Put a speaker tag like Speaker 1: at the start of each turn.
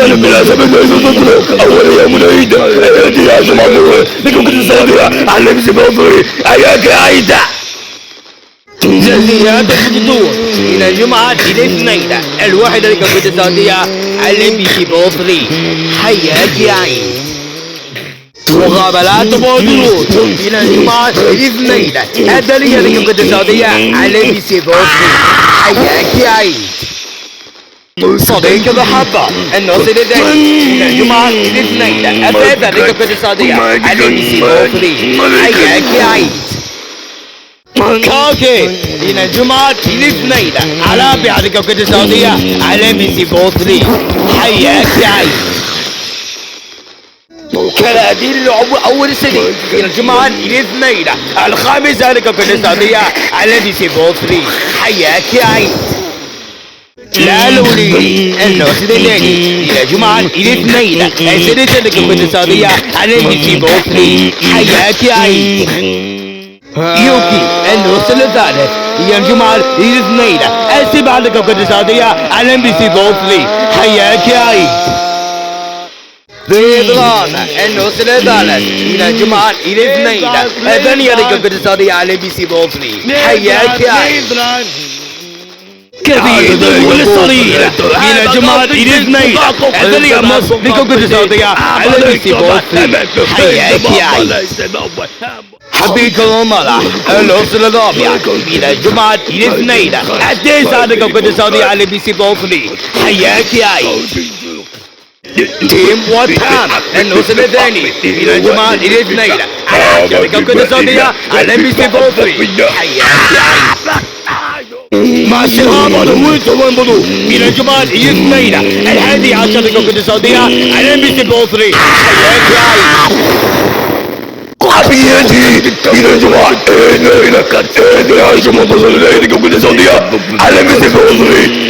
Speaker 1: كان بمناسبة أول يوم العيد الذي يعزم عمره لكم كل السعودية على لبس بوفري. حياك يا عيدة.
Speaker 2: جزيرة الفطور إلى الجمعة إلى الاثنين الواحدة لكم كل السعودية على لبس بوفري. حياك يا عيد. مقابلات وبطولات إلى الجمعة الاثنين الدولية لكم كل السعودية على لبس بوفري. حياك يا عيد. صديق المحبة الناصر الدولي إلى الجمعة الاثنين الثالثة لكم كل السعودية على لبس بوفري. حياك يا عيد. كوكي إلى الجمعة الاثنين على بعد كوكب السعودية على لبس بوفري. حياك يا عيد. كناديل أول السنة إلى الجمعة الاثنين الخامسة لكوكب السعودية على لبس بوفري. حياك يا عيد. لا الوليدي الناصر الدولي إلى الجمعة الاثنين السادسة لكوكب السعودية على لبس بوفري. حياك يا عيد. يوكي النصر الثالث هي الجمعة الاثنين السابعة لكوكب السعودية على لبس بوفري. حياك يا عيد. رضوان النصر الثالث إلى الجمعة الاثنين الثانية لكوكب السعودية على لبس بوفري. حياك يا عيد. كبير والصغير إلى الجمعة الاثنين الثانية مصر لكوكب السعودية على لبس بوفري. حياك يا عيد. حبيكم المرح العنصر الرابع إلى الجمعة الاثنين التاسعة لكوكب السعودية على لبس بوفري. حياك يا عيد. تيم واتهام العنصر الثاني إلى الجمعة الاثنين لكوكب السعودية على لبس بوفري. حياك يا عيد. مع الشهامة والبطولة إلى الجمعة الاثنين الحادي عشر لكوكب السعودية على لبس بوفري. حياك يا عيد.
Speaker 1: حبيبتي إلى الجمعة إلى كتاب عشر منتصر الليل لكم كل السعودية على لبس بوفري.